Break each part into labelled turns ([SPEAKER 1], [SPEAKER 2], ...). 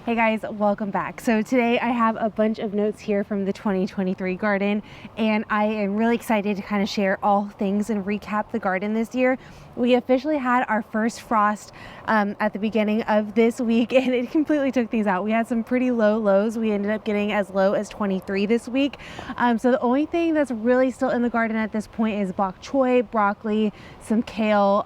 [SPEAKER 1] Hey guys, welcome back. So today I have a bunch of notes here from the 2023 garden, and I am really excited to kind of share all things and recap the garden this year. We officially had our first frost at the beginning of this week, and it completely took things out. We had some pretty low lows. We ended up getting as low as 23 this week. So the only thing that's really still in the garden at this point is bok choy, broccoli, some kale,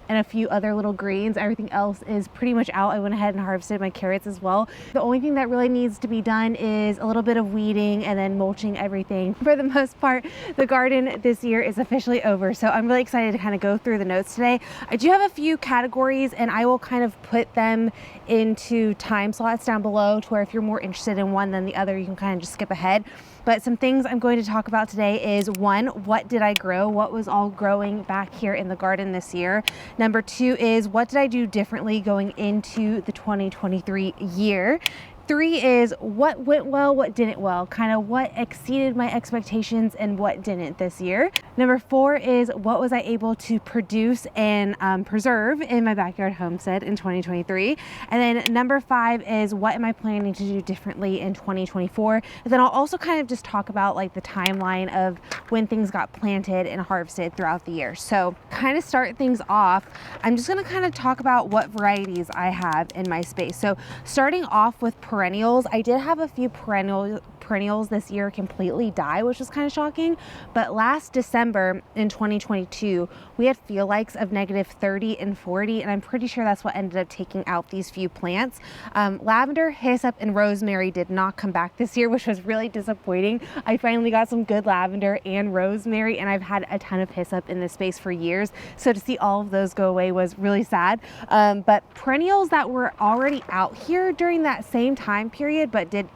[SPEAKER 1] and a few other little greens. Everything else is pretty much out. I went ahead and harvested my carrots as well. The only thing that really needs to be done is a little bit of weeding and then mulching everything. For the most part, the garden this year is officially over. So I'm really excited to kind of go through the notes today. I do have a few categories and I will kind of put them into time slots down below to where if you're more interested in one than the other, you can kind of just skip ahead. But some things I'm going to talk about today is one, what did I grow? What was all growing back here in the garden this year? Number two is what did I do differently going into the 2023 year? Three is what went well, what didn't well, kind of what exceeded my expectations and what didn't this year. Number four is what was I able to produce and preserve in my backyard homestead in 2023. And then number five is what am I planning to do differently in 2024. And then I'll also kind of just talk about like the timeline of when things got planted and harvested throughout the year. So kind of start things off, I'm just gonna kind of talk about what varieties I have in my space. So starting off with perennials, I did have a few perennials this year completely die, which was kind of shocking. But last December in 2022, we had feel likes of -30 and 40, and I'm pretty sure that's what ended up taking out these few plants. Lavender, hyssop, and rosemary did not come back this year, which was really disappointing. I finally got some good lavender and rosemary, and I've had a ton of hyssop in this space for years. So to see all of those go away was really sad. But perennials that were already out here during that same time period, but did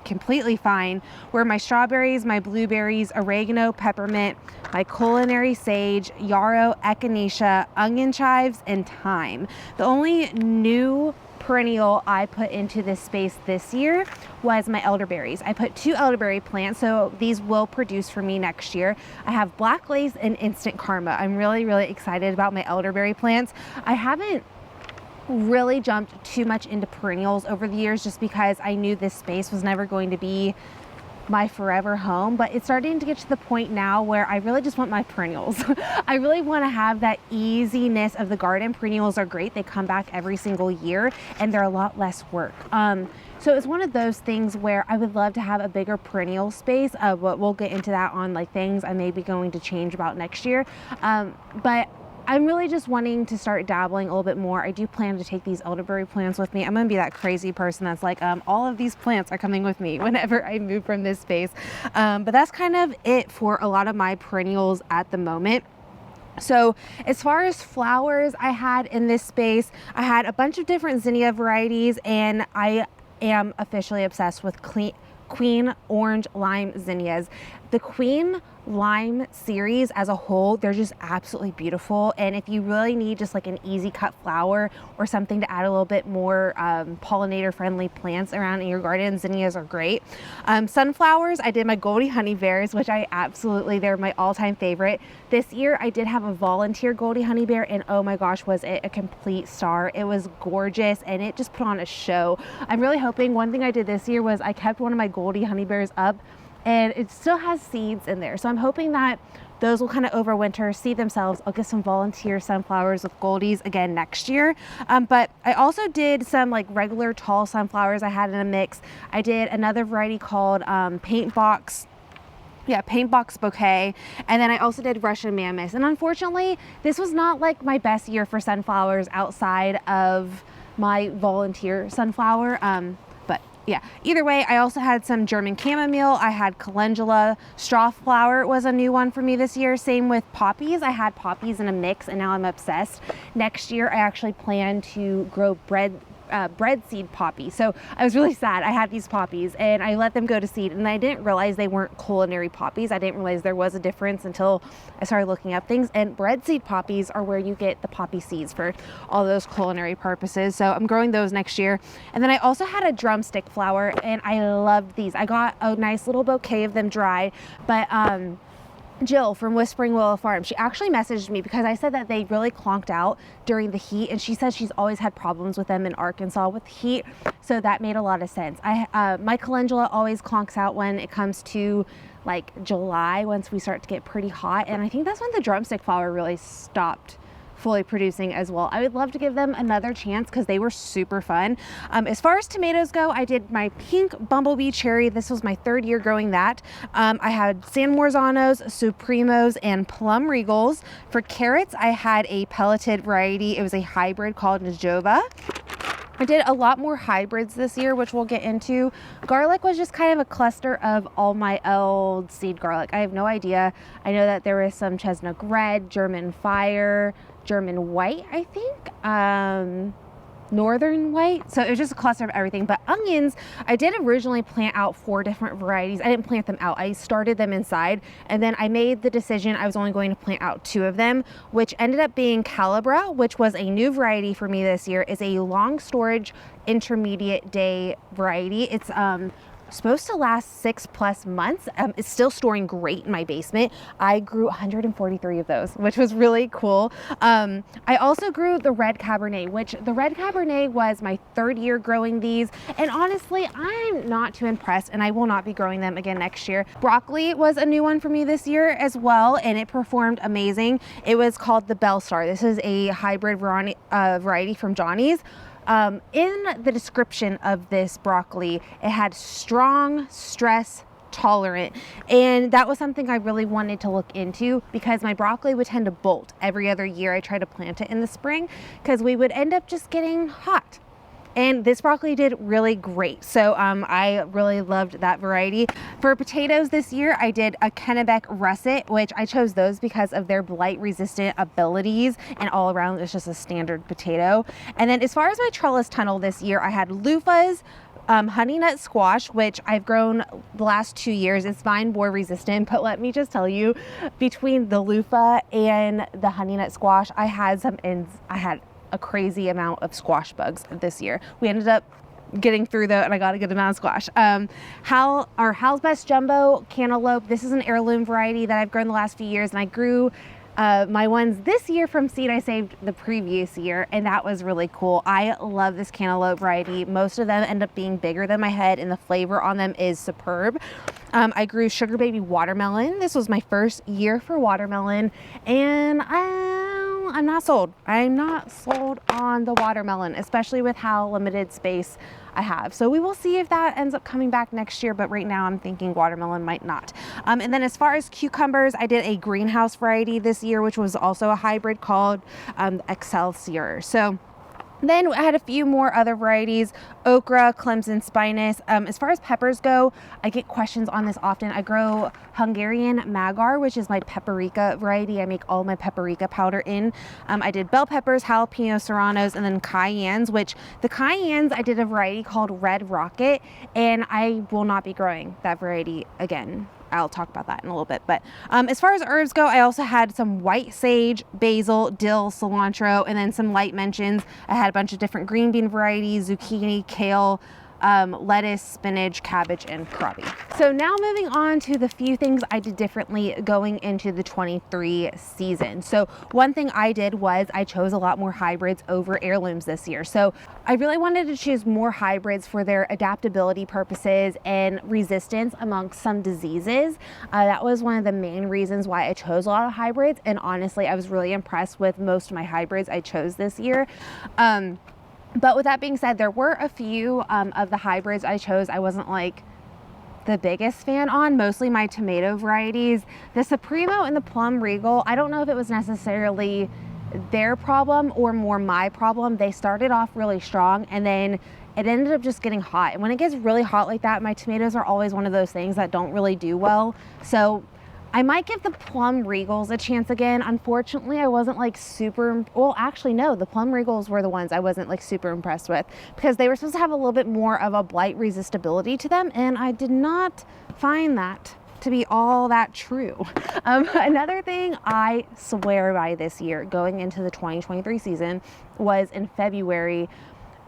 [SPEAKER 1] completely fine, were my strawberries, my blueberries, oregano, peppermint, my culinary sage, yarrow, echinacea, onion chives, and thyme. The only new perennial I put into this space this year was my elderberries. I put 2 elderberry plants, so these will produce for me next year. I have black lace and instant karma. I'm really excited about my elderberry plants. I haven't really jumped too much into perennials over the years just because I knew this space was never going to be my forever home, but it's starting to get to the point now where I really just want my perennials. I really want to have that easiness of the garden. Perennials are great. They come back every single year and they're a lot less work. So it's one of those things where I would love to have a bigger perennial space, but we'll get into that on like things I may be going to change about next year. But I'm really just wanting to start dabbling a little bit more. I do plan to take these elderberry plants with me. I'm gonna be that crazy person that's like, all of these plants are coming with me whenever I move from this space. But that's kind of it for a lot of my perennials at the moment. So as far as flowers I had in this space, I had a bunch of different zinnia varieties, and I am officially obsessed with Queen Orange Lime zinnias. The Queen Lime series as a whole, they're just absolutely beautiful. And if you really need just like an easy cut flower or something to add a little bit more pollinator friendly plants around in your garden, zinnias are great. Sunflowers, I did my Goldie Honey Bears, which they're my all-time favorite. This year I did have a volunteer Goldie Honey Bear, and oh my gosh, was it a complete star. It was gorgeous and it just put on a show. I'm really hoping, one thing I did this year was I kept one of my Goldie Honey Bears up, and it still has seeds in there. So I'm hoping that those will kind of overwinter, seed themselves. I'll get some volunteer sunflowers with Goldies again next year. But I also did some like regular tall sunflowers I had in a mix. I did another variety called Paint Box Bouquet. And then I also did Russian Mammoths. And unfortunately, this was not like my best year for sunflowers outside of my volunteer sunflower. But yeah, either way, I also had some German chamomile. I had calendula. Straw flower was a new one for me this year. Same with poppies. I had poppies in a mix, and now I'm obsessed. Next year, I actually plan to grow bread seed poppy. So I was really sad. I had these poppies and I let them go to seed, and I didn't realize they weren't culinary poppies. I didn't realize there was a difference until I started looking up things, and bread seed poppies are where you get the poppy seeds for all those culinary purposes. So I'm growing those next year. And then I also had a drumstick flower, and I loved these. I got a nice little bouquet of them dried, but Jill from Whispering Willow Farm, she actually messaged me because I said that they really clonked out during the heat, and she said she's always had problems with them in Arkansas with heat, so that made a lot of sense. My calendula always clonks out when it comes to like July, once we start to get pretty hot, and I think that's when the drumstick flower really stopped fully producing as well. I would love to give them another chance because they were super fun. As far as tomatoes go, I did my pink bumblebee cherry. This was my 3rd year growing that. I had San Marzanos, Supremos, and Plum Regals. For carrots, I had a pelleted variety. It was a hybrid called Najova. I did a lot more hybrids this year, which we'll get into. Garlic was just kind of a cluster of all my old seed garlic. I have no idea. I know that there was some Chestnut Red, German Fire, German White, I think, Northern White. So it was just a cluster of everything. But onions, I did originally plant out 4 different varieties. I didn't plant them out. I started them inside, and then I made the decision I was only going to plant out 2 of them, which ended up being Calibra, which was a new variety for me this year. Is a long storage intermediate day variety. It's supposed to last 6+ months. It's still storing great in my basement. I grew 143 of those, which was really cool. I also grew the red Cabernet, which the red Cabernet was my 3rd year growing these. And honestly, I'm not too impressed, and I will not be growing them again next year. Broccoli was a new one for me this year as well, and it performed amazing. It was called the Bell Star. This is a hybrid variety from Johnny's. In the description of this broccoli, it had strong, stress tolerant, and that was something I really wanted to look into because my broccoli would tend to bolt every other year I tried to plant it in the spring because we would end up just getting hot. And this broccoli did really great. So I really loved that variety. For potatoes this year, I did a Kennebec Russet, which I chose those because of their blight resistant abilities, and all around it's just a standard potato. And then as far as my trellis tunnel this year, I had loofahs, honey nut squash, which I've grown the last 2 years. It's vine borer resistant, but let me just tell you, between the loofah and the honey nut squash, I had a crazy amount of squash bugs this year. We ended up getting through though, and I got a good amount of squash. Hal's Best Jumbo Cantaloupe. This is an heirloom variety that I've grown the last few years, and I grew my ones this year from seed I saved the previous year, and that was really cool. I love this cantaloupe variety. Most of them end up being bigger than my head, and the flavor on them is superb. I grew Sugar Baby Watermelon. This was my 1st year for watermelon, and I'm not sold. I'm not sold on the watermelon, especially with how limited space I have. So we will see if that ends up coming back next year, but right now I'm thinking watermelon might not. And then as far as cucumbers, I did a greenhouse variety this year, which was also a hybrid called Excelsior. So then I had a few more other varieties: okra, Clemson Spinus. As far as peppers go, I get questions on this often. I grow Hungarian Magyar, which is my paprika variety. I make all my paprika powder in. I did bell peppers, jalapeno serranos, and then cayennes, which the cayennes, I did a variety called Red Rocket, and I will not be growing that variety again. I'll talk about that in a little bit. But as far as herbs go, I also had some white sage, basil, dill, cilantro, and then some light mentions. I had a bunch of different green bean varieties: zucchini, kale, lettuce, spinach, cabbage, and krabi. So now moving on to the few things I did differently going into the 23 season. So one thing I did was I chose a lot more hybrids over heirlooms this year. So I really wanted to choose more hybrids for their adaptability purposes and resistance amongst some diseases. That was one of the main reasons why I chose a lot of hybrids. And honestly, I was really impressed with most of my hybrids I chose this year. But with that being said, there were a few of the hybrids I chose I wasn't like the biggest fan on, mostly my tomato varieties. The Supremo and the Plum Regal, I don't know if it was necessarily their problem or more my problem. They started off really strong, and then it ended up just getting hot. And when it gets really hot like that, my tomatoes are always one of those things that don't really do well. So I might give the Plum Regals a chance again. Unfortunately, I wasn't like super, well, actually no, the Plum Regals were the ones I wasn't like super impressed with because they were supposed to have a little bit more of a blight resistibility to them, and I did not find that to be all that true. Another thing I swear by this year going into the 2023 season was in February,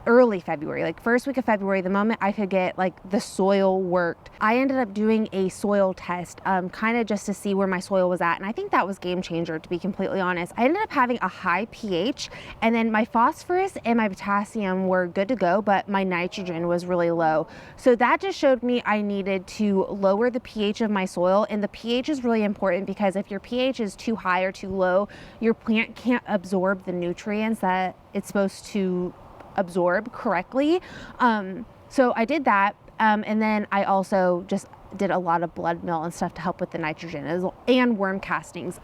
[SPEAKER 1] early February, like first week of February, the moment I could get like the soil worked. I ended up doing a soil test, kind of just to see where my soil was at. And I think that was game changer, to be completely honest. I ended up having a high pH, and then my phosphorus and my potassium were good to go, but my nitrogen was really low. So that just showed me I needed to lower the pH of my soil. And the pH is really important because if your pH is too high or too low, your plant can't absorb the nutrients that it's supposed to absorb correctly. So I did that, and then I also just did a lot of blood meal and stuff to help with the nitrogen and worm castings.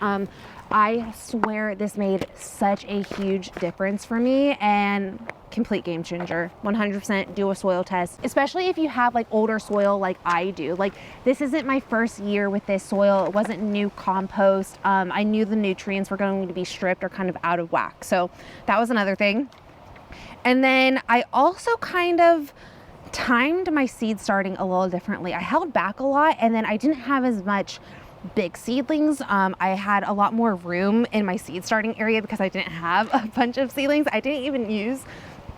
[SPEAKER 1] I swear this made such a huge difference for me, and complete game changer. 100% do a soil test, especially if you have like older soil like I do. Like, this isn't my first year with this soil. It wasn't new compost. I knew the nutrients were going to be stripped or kind of out of whack. So that was another thing. And then I also kind of timed my seed starting a little differently. I held back a lot, and then I didn't have as much big seedlings. I had a lot more room in my seed starting area because I didn't have a bunch of seedlings. I didn't even use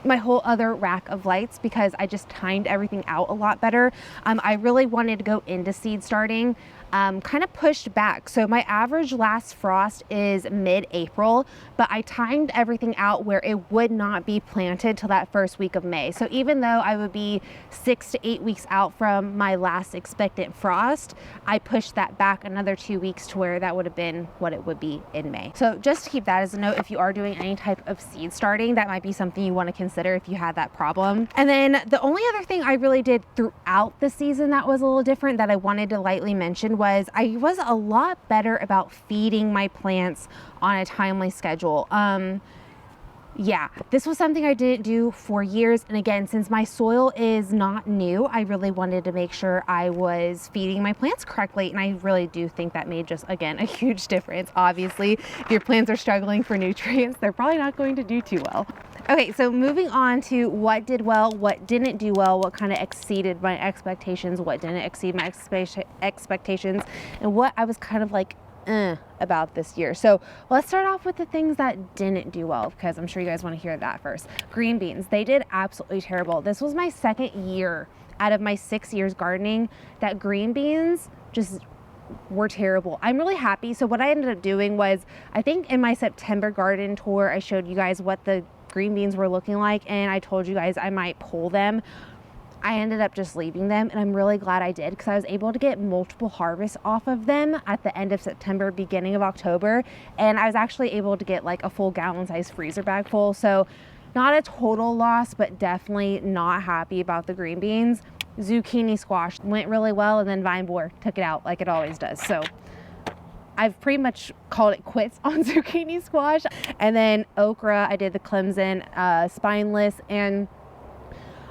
[SPEAKER 1] my whole other rack of lights because I just timed everything out a lot better. I really wanted to go into seed starting, kind of pushed back. So my average last frost is mid-April, but I timed everything out where it would not be planted till that first week of May. So even though I would be 6 to 8 weeks out from my last expectant frost, I pushed that back another 2 weeks to where that would have been what it would be in May. So just to keep that as a note, if you are doing any type of seed starting, that might be something you want to consider if you had that problem. And then the only other thing I really did throughout the season that was a little different that I wanted to lightly mention was I was a lot better about feeding my plants on a timely schedule. Yeah, this was something I didn't do for years. And again, since my soil is not new, I really wanted to make sure I was feeding my plants correctly. And I really do think that made just, again, a huge difference. Obviously, if your plants are struggling for nutrients, they're probably not going to do too well. Okay, so moving on to what did well, what didn't do well, what kind of exceeded my expectations, what didn't exceed my expectations, and what I was kind of like, about this year. So let's start off with the things that didn't do well, because I'm sure you guys want to hear that first. Green beans, they did absolutely terrible. This was my second year out of my 6 years gardening that green beans just were terrible. I'm really happy. So what I ended up doing was, I think in my September garden tour, I showed you guys what the green beans were looking like, and I told you guys I might pull them. I ended up just leaving them, and I'm really glad I did because I was able to get multiple harvests off of them at the end of September, beginning of October, and I was actually able to get like a full gallon size freezer bag full. So not a total loss, but definitely not happy about the green beans. Zucchini squash went really well, and then vine borer took it out like it always does. So I've pretty much called it quits on zucchini squash. And then okra, I did the Clemson spineless, and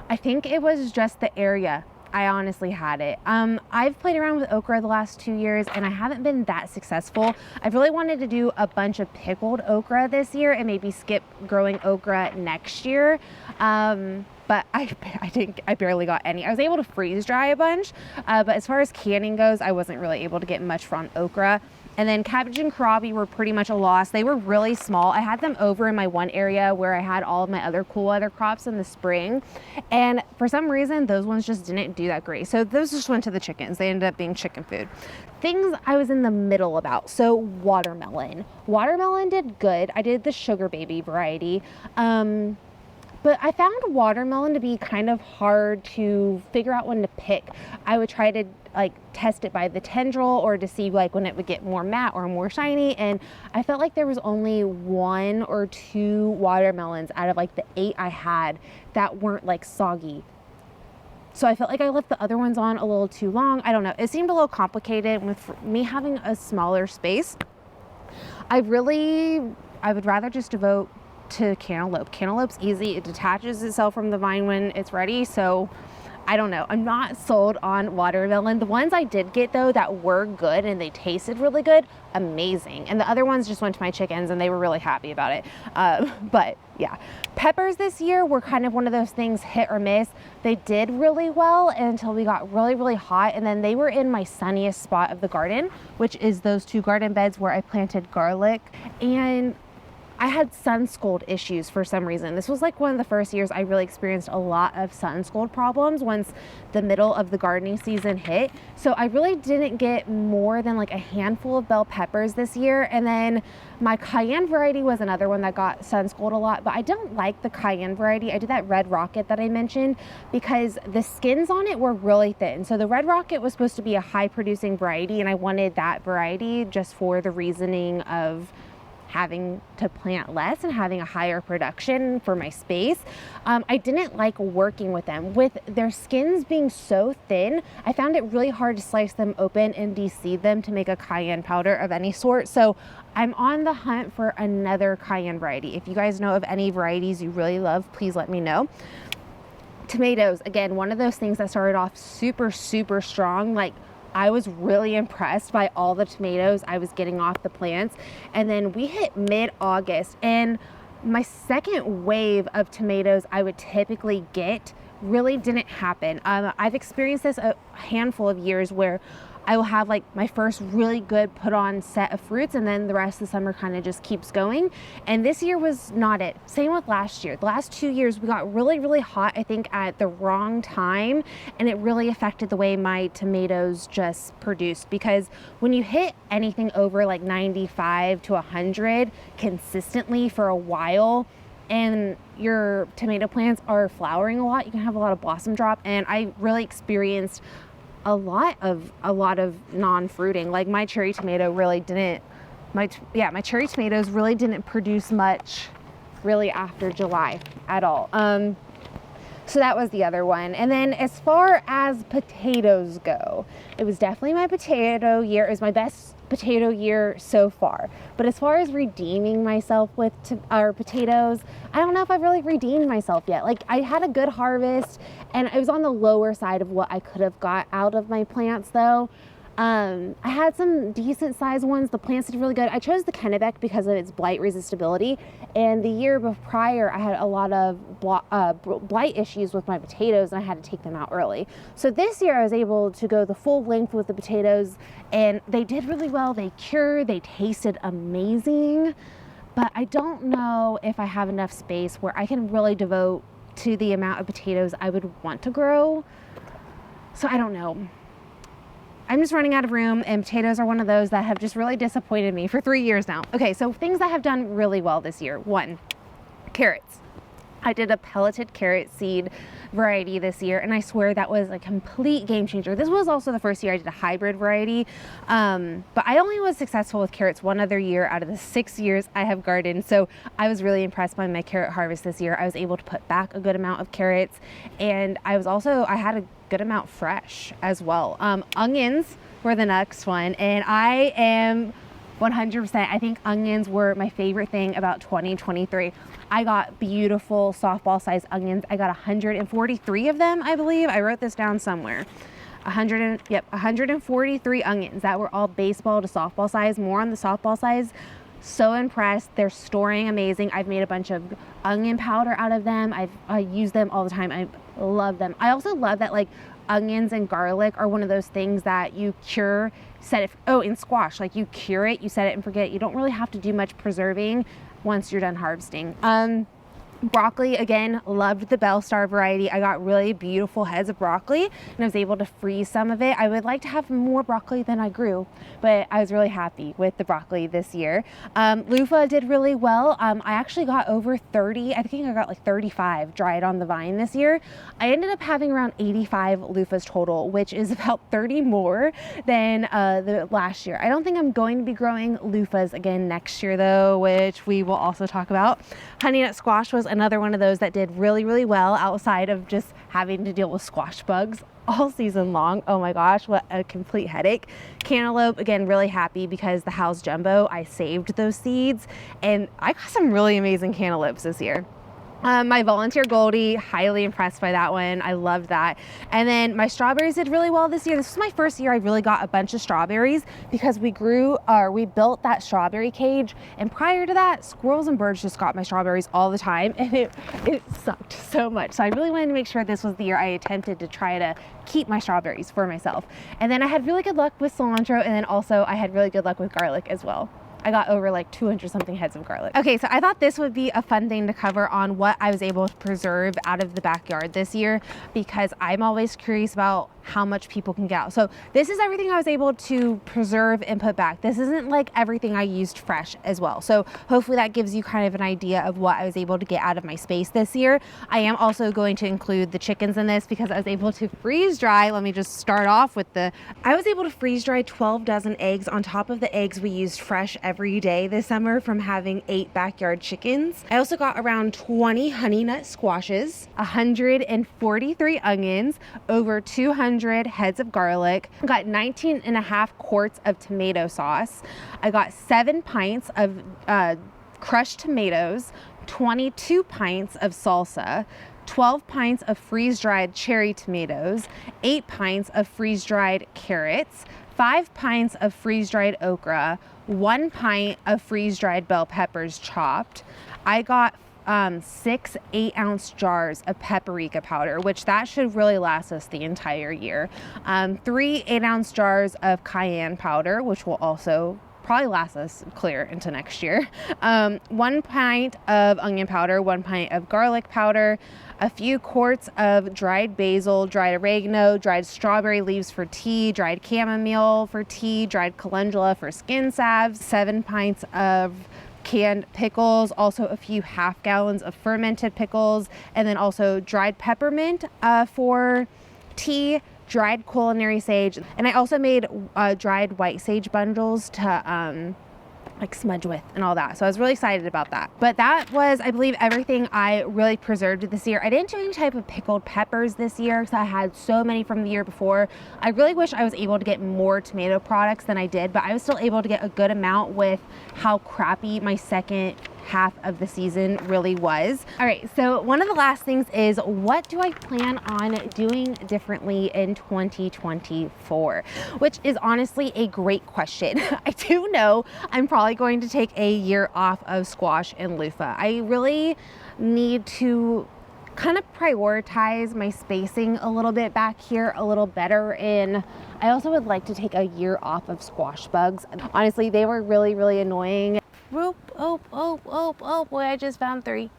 [SPEAKER 1] I think it was just the area. I honestly had it. I've played around with okra the last 2 years, and I haven't been that successful. I really wanted to do a bunch of pickled okra this year and maybe skip growing okra next year. But I barely got any. I was able to freeze dry a bunch, but as far as canning goes, I wasn't really able to get much from okra. And then cabbage and kohlrabi were pretty much a loss. They were really small. I had them over in my one area where I had all of my other cool weather crops in the spring. And for some reason, those ones just didn't do that great. So those just went to the chickens. They ended up being chicken food. Things I was in the middle about. So watermelon. Watermelon did good. I did the sugar baby variety. But I found watermelon to be kind of hard to figure out when to pick. I would try to like test it by the tendril or to see like when it would get more matte or more shiny, and I felt like there was only 1 or 2 watermelons out of like the 8 I had that weren't like soggy. So I felt like I left the other ones on a little too long. I don't know. It seemed a little complicated with me having a smaller space. I would rather just devote to cantaloupe. Cantaloupe's easy. It detaches itself from the vine when it's ready. So I don't know. I'm not sold on watermelon. The ones I did get though that were good and they tasted really good, amazing. And the other ones just went to my chickens and they were really happy about it. But yeah, peppers this year were kind of one of those things, hit or miss. They did really well until we got really, really hot. And then they were in my sunniest spot of the garden, which is those 2 garden beds where I planted garlic. And I had sun scald issues for some reason. This was like one of the first years I really experienced a lot of sun scald problems once the middle of the gardening season hit. So I really didn't get more than like a handful of bell peppers this year. And then my cayenne variety was another one that got sun scald a lot, but I don't like the cayenne variety. I did that red rocket that I mentioned because the skins on it were really thin. So the red rocket was supposed to be a high producing variety, and I wanted that variety just for the reasoning of having to plant less and having a higher production for my space. I didn't like working with them. With their skins being so thin, I found it really hard to slice them open and de-seed them to make a cayenne powder of any sort. So I'm on the hunt for another cayenne variety. If you guys know of any varieties you really love, please let me know. Tomatoes, again, one of those things that started off super, super strong. Like, I was really impressed by all the tomatoes I was getting off the plants. And then we hit mid-August, and my second wave of tomatoes I would typically get really didn't happen. I've experienced this a handful of years where I will have like my first really good put on set of fruits, and then the rest of the summer kind of just keeps going. And this year was not it. Same with last year. The last 2 years we got really, really hot, I think at the wrong time, and it really affected the way my tomatoes just produced, because when you hit anything over like 95 to 100 consistently for a while, and your tomato plants are flowering a lot, you can have a lot of blossom drop. And I really experienced a lot of non-fruiting. Like my cherry tomato really didn't, my cherry tomatoes really didn't produce much really after July at all. So that was the other one. And then as far as potatoes go, it was definitely my potato year. It was my best potato year so far. But as far as redeeming myself with our potatoes, I don't know if I've really redeemed myself yet. Like, I had a good harvest, and it was on the lower side of what I could have got out of my plants though. I had some decent sized ones. The plants did really good. I chose the Kennebec because of its blight resistibility, and the year prior I had a lot of blight issues with my potatoes, and I had to take them out early. So this year I was able to go the full length with the potatoes, and they did really well. They cured, they tasted amazing, but I don't know if I have enough space where I can really devote to the amount of potatoes I would want to grow. So I don't know. I'm just running out of room, and potatoes are one of those that have just really disappointed me for 3 years now. Okay, so things that have done really well this year. 1, carrots. I did a pelleted carrot seed variety this year, and I swear that was a complete game changer. This was also the first year I did a hybrid variety, but I only was successful with carrots one other year out of the 6 years I have gardened. So I was really impressed by my carrot harvest this year. I was able to put back a good amount of carrots, and I had a good amount fresh as well. Onions were the next one, and I am 100%. I think onions were my favorite thing about 2023. I got beautiful softball sized onions. I got 143 of them, I believe. I wrote this down somewhere. 143 onions that were all baseball to softball size, more on the softball size. So impressed. They're storing amazing. I've made a bunch of onion powder out of them. I use them all the time. I love them. I also love that onions and garlic are one of those things that you cure, in squash, you cure it, you set it and forget. You don't really have to do much preserving once you're done harvesting. Broccoli, again, loved the Bell Star variety. I got really beautiful heads of broccoli, and I was able to freeze some of it. I would like to have more broccoli than I grew, but I was really happy with the broccoli this year. Loofah did really well. I actually got over 30, I think I got 35 dried on the vine this year. I ended up having around 85 loofahs total, which is about 30 more than the last year. I don't think I'm going to be growing loofahs again next year though, which we will also talk about. Honey nut squash was another one of those that did really, really well outside of just having to deal with squash bugs all season long. Oh my gosh, what a complete headache. Cantaloupe, again, really happy because the House Jumbo, I saved those seeds, and I got some really amazing cantaloupes this year. My Volunteer Goldie, highly impressed by that one. I loved that. And then my strawberries did really well this year. This was my first year I really got a bunch of strawberries because we built that strawberry cage. And prior to that, squirrels and birds just got my strawberries all the time, and it sucked so much. So I really wanted to make sure this was the year I attempted to try to keep my strawberries for myself. And then I had really good luck with cilantro, and then also I had really good luck with garlic as well. I got over like 200 something heads of garlic. Okay, so I thought this would be a fun thing to cover on what I was able to preserve out of the backyard this year, because I'm always curious about how much people can get out. So this is everything I was able to preserve and put back. This isn't like everything I used fresh as well. So hopefully that gives you kind of an idea of what I was able to get out of my space this year. I am also going to include the chickens in this because I was able to freeze dry. Let me just start off with I was able to freeze dry 12 dozen eggs on top of the eggs we used fresh every day this summer from having 8 backyard chickens. I also got around 20 honey nut squashes, 143 onions, over 200 heads of garlic. I got 19.5 quarts of tomato sauce. I got 7 pints of crushed tomatoes, 22 pints of salsa, 12 pints of freeze-dried cherry tomatoes, 8 pints of freeze-dried carrots, 5 pints of freeze-dried okra, 1 pint of freeze-dried bell peppers chopped. I got 6 8-ounce jars of paprika powder, which that should really last us the entire year. 3 8-ounce jars of cayenne powder, which will also probably last us clear into next year. 1 pint of onion powder, 1 pint of garlic powder, a few quarts of dried basil, dried oregano, dried strawberry leaves for tea, dried chamomile for tea, dried calendula for skin salves, 7 pints of canned pickles, also a few half gallons of fermented pickles, and then also dried peppermint for tea, dried culinary sage, and I also made dried white sage bundles to like smudge with and all that. So I was really excited about that. But that was, I believe, everything I really preserved this year. I didn't do any type of pickled peppers this year because I had so many from the year before. I really wish I was able to get more tomato products than I did, but I was still able to get a good amount with how crappy my second half of the season really was. All right, so one of the last things is, what do I plan on doing differently in 2024? Which is honestly a great question. I do know I'm probably going to take a year off of squash and loofah. I really need to kind of prioritize my spacing a little bit back here a little better, and I also would like to take a year off of squash bugs. Honestly, they were really, really annoying. Whoop, oh boy, I just found 3.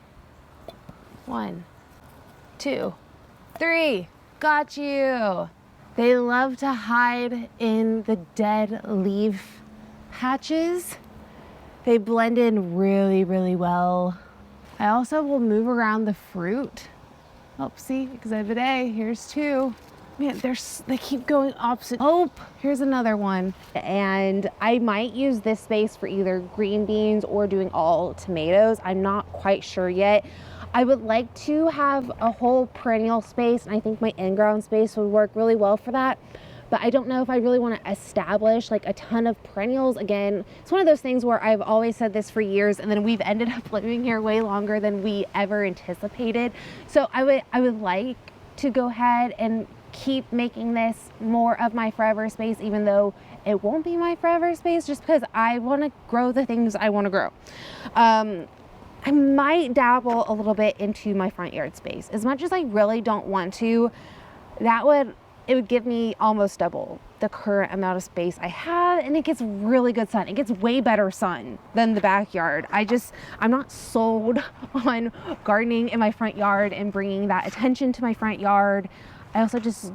[SPEAKER 1] 1, 2, 3. Got you. They love to hide in the dead leaf patches. They blend in really, really well. I also will move around the fruit. Oh, see, Exhibit A, here's 2. Man, they keep going opposite. Oh, here's another one. And I might use this space for either green beans or doing all tomatoes. I'm not quite sure yet. I would like to have a whole perennial space, and I think my in-ground space would work really well for that. But I don't know if I really want to establish like a ton of perennials. Again, it's one of those things where I've always said this for years, and then we've ended up living here way longer than we ever anticipated. So I would like to go ahead and keep making this more of my forever space, even though it won't be my forever space, just because I want to grow the things I want to grow. I might dabble a little bit into my front yard space. As much as I really don't want to, it would give me almost double the current amount of space I have, and it gets really good sun. It gets way better sun than the backyard. I'm not sold on gardening in my front yard and bringing that attention to my front yard. I also just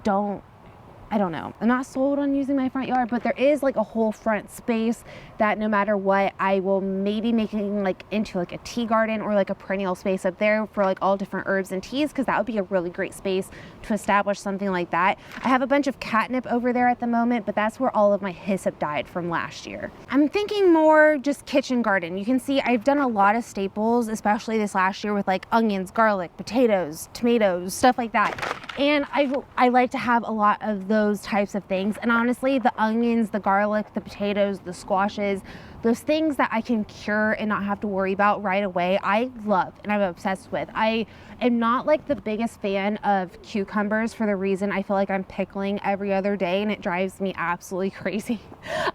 [SPEAKER 1] I don't know. I'm not sold on using my front yard, but there is like a whole front space that no matter what, I will maybe making like into like a tea garden or like a perennial space up there for like all different herbs and teas, because that would be a really great space to establish something like that. I have a bunch of catnip over there at the moment, but that's where all of my hyssop died from last year. I'm thinking more just kitchen garden. You can see I've done a lot of staples, especially this last year with like onions, garlic, potatoes, tomatoes, stuff like that. And I like to have a lot of those types of things. And honestly, the onions, the garlic, the potatoes, the squashes, those things that I can cure and not have to worry about right away, I love and I'm obsessed with. I am not like the biggest fan of cucumbers for the reason I feel like I'm pickling every other day and it drives me absolutely crazy.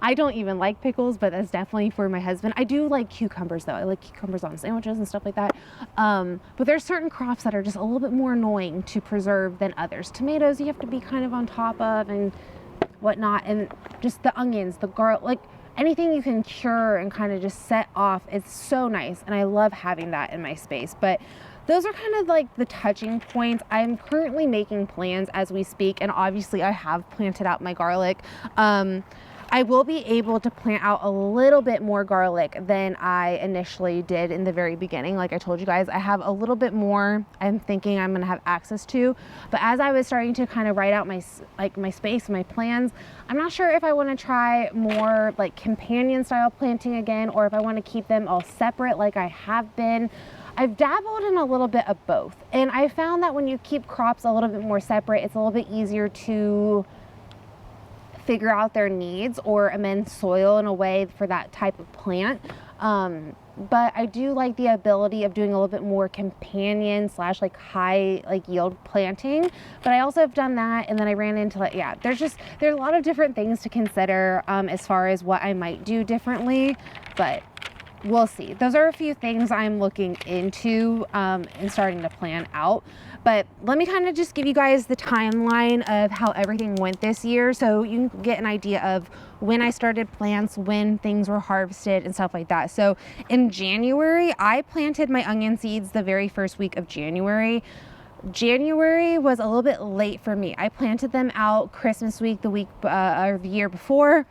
[SPEAKER 1] I don't even like pickles, but that's definitely for my husband. I do like cucumbers though. I like cucumbers on sandwiches and stuff like that. But there's certain crops that are just a little bit more annoying to preserve than others. Tomatoes you have to be kind of on top of and whatnot, and just the onions, the garlic, like anything you can cure and kind of just set off, it's so nice. And I love having that in my space. But those are kind of like the touching points. I'm currently making plans as we speak, and obviously I have planted out my garlic. I will be able to plant out a little bit more garlic than I initially did in the very beginning. Like I told you guys, I have a little bit more I'm thinking I'm gonna have access to. But as I was starting to kind of write out my space, my plans, I'm not sure if I want to try more like companion style planting again, or if I want to keep them all separate like I have been. I've dabbled in a little bit of both. And I found that when you keep crops a little bit more separate, it's a little bit easier to figure out their needs or amend soil in a way for that type of plant. But I do like the ability of doing a little bit more companion / like high yield planting. But I also have done that, and then I ran into like, yeah, there's a lot of different things to consider as far as what I might do differently, but we'll see. Those are a few things I'm looking into and starting to plan out. But let me kind of just give you guys the timeline of how everything went this year, so you can get an idea of when I started plants, when things were harvested and stuff like that. So in January, I planted my onion seeds the very first week of January. January was a little bit late for me. I planted them out Christmas week, the week or the year before.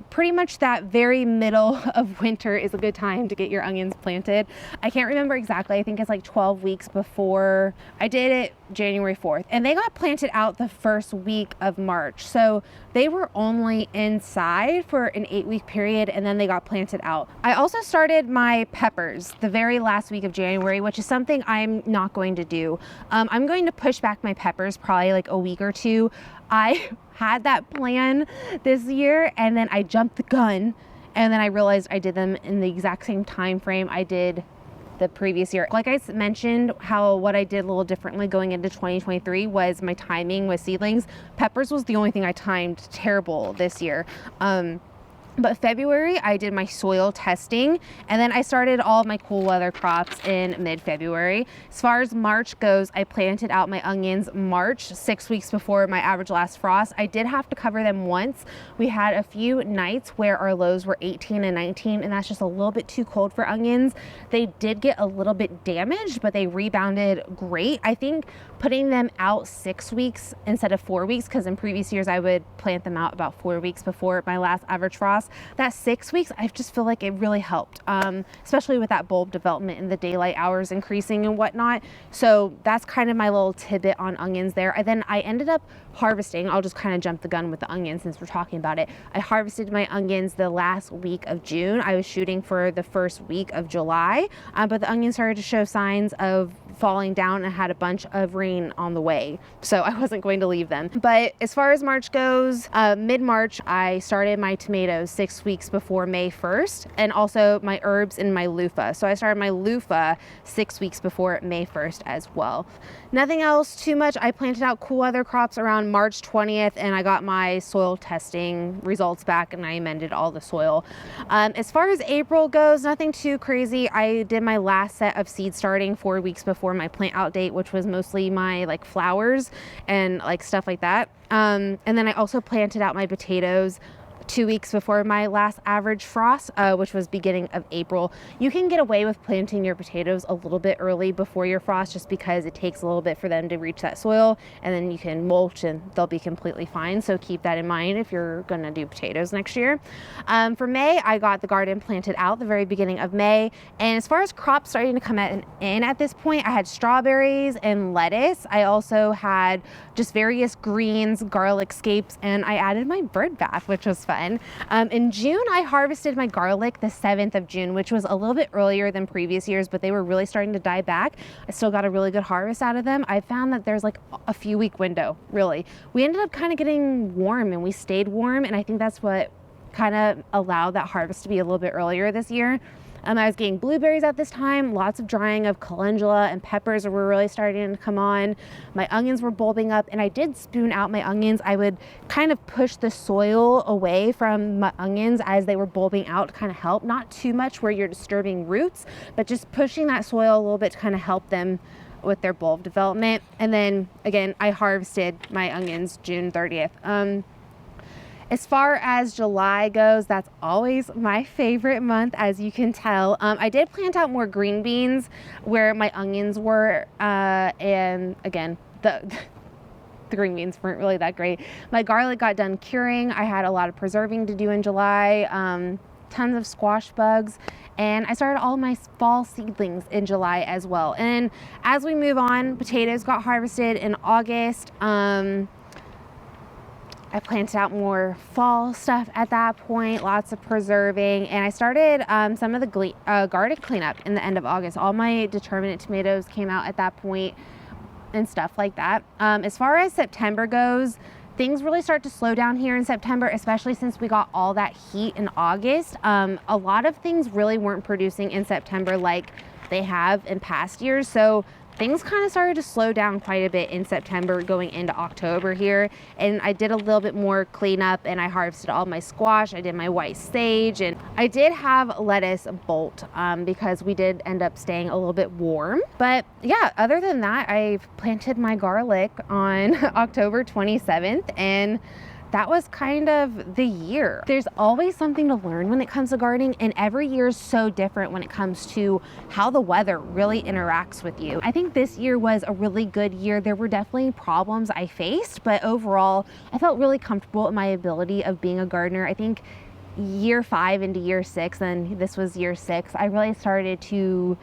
[SPEAKER 1] Pretty much that very middle of winter is a good time to get your onions planted. I can't remember exactly. I think it's like 12 weeks before. I did it January 4th, and they got planted out the first week of March. So they were only inside for an 8-week period, and then they got planted out. I also started my peppers the very last week of January, which is something I'm not going to do. I'm going to push back my peppers probably like a week or two. I had that plan this year, and then I jumped the gun, and then I realized I did them in the exact same time frame I did the previous year. Like I mentioned, what I did a little differently going into 2023 was my timing with seedlings. Peppers was the only thing I timed terrible this year. But February, I did my soil testing, and then I started all of my cool weather crops in mid-February. As far as March goes, I planted out my onions March, 6 weeks before my average last frost. I did have to cover them once. We had a few nights where our lows were 18 and 19, and that's just a little bit too cold for onions. They did get a little bit damaged, but they rebounded great. I think putting them out 6 weeks instead of 4 weeks, because in previous years I would plant them out about 4 weeks before my last average frost. That 6 weeks, I just feel like it really helped, especially with that bulb development and the daylight hours increasing and whatnot. So that's kind of my little tidbit on onions there. And then I ended up harvesting. I'll just kind of jump the gun with the onions since we're talking about it. I harvested my onions the last week of June. I was shooting for the first week of July, but the onions started to show signs of falling down and had a bunch of rain on the way, so I wasn't going to leave them. But as far as March goes, mid-March I started my tomatoes 6 weeks before May 1st, and also my herbs and my loofah. So I started my loofah 6 weeks before May 1st as well. Nothing else too much. I planted out cool weather crops around March 20th, and I got my soil testing results back, and I amended all the soil. As far as April goes, nothing too crazy. I did my last set of seed starting 4 weeks before my plant out date, which was mostly my flowers and stuff like that. And then I also planted out my potatoes 2 weeks before my last average frost, which was beginning of April. You can get away with planting your potatoes a little bit early before your frost, just because it takes a little bit for them to reach that soil, and then you can mulch and they'll be completely fine. So keep that in mind if you're gonna do potatoes next year. For May, I got the garden planted out the very beginning of May. And as far as crops starting to come in at this point, I had strawberries and lettuce. I also had just various greens, garlic scapes, and I added my bird bath, which was fun. In June, I harvested my garlic the 7th of June, which was a little bit earlier than previous years, but they were really starting to die back. I still got a really good harvest out of them. I found that there's a few week window, really. We ended up kind of getting warm, and we stayed warm, and I think that's what kind of allowed that harvest to be a little bit earlier this year. I was getting blueberries at this time, lots of drying of calendula, and peppers were really starting to come on. My onions were bulbing up, and I did spoon out my onions. I would kind of push the soil away from my onions as they were bulbing out to kind of help. Not too much where you're disturbing roots, but just pushing that soil a little bit to kind of help them with their bulb development. And then again, I harvested my onions June 30th. As far as July goes, that's always my favorite month, as you can tell. I did plant out more green beans where my onions were, and again, the green beans weren't really that great. My garlic got done curing. I had a lot of preserving to do in July, tons of squash bugs, and I started all my fall seedlings in July as well. And as we move on, potatoes got harvested in August. I planted out more fall stuff at that point, lots of preserving, and I started some of the garden cleanup in the end of August. All my determinate tomatoes came out at that point and stuff like that. As far as September goes, things really start to slow down here in September, especially since we got all that heat in August. A lot of things really weren't producing in September like they have in past years, so things kind of started to slow down quite a bit in September going into October here. And I did a little bit more cleanup, and I harvested all my squash. I did my white sage, and I did have lettuce bolt because we did end up staying a little bit warm. But yeah, other than that, I've planted my garlic on October 27th, and that was kind of the year. There's always something to learn when it comes to gardening, and every year is so different when it comes to how the weather really interacts with you. I think this year was a really good year. There were definitely problems I faced, but overall, I felt really comfortable in my ability of being a gardener. I think year 5 into year 6, and this was year 6, I really started to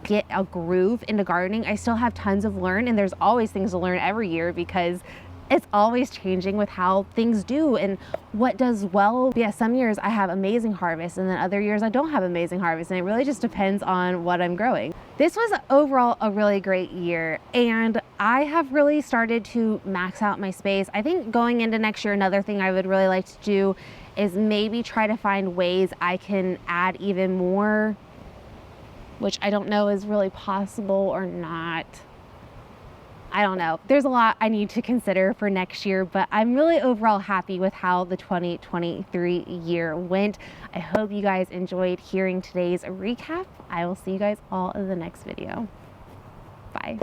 [SPEAKER 1] get a groove into gardening. I still have tons of learn, and there's always things to learn every year because it's always changing with how things do and what does well. Yeah, some years I have amazing harvests, and then other years I don't have amazing harvests, and it really just depends on what I'm growing. This was overall a really great year, and I have really started to max out my space. I think going into next year, another thing I would really like to do is maybe try to find ways I can add even more, which I don't know is really possible or not. I don't know. There's a lot I need to consider for next year, but I'm really overall happy with how the 2023 year went. I hope you guys enjoyed hearing today's recap. I will see you guys all in the next video. Bye.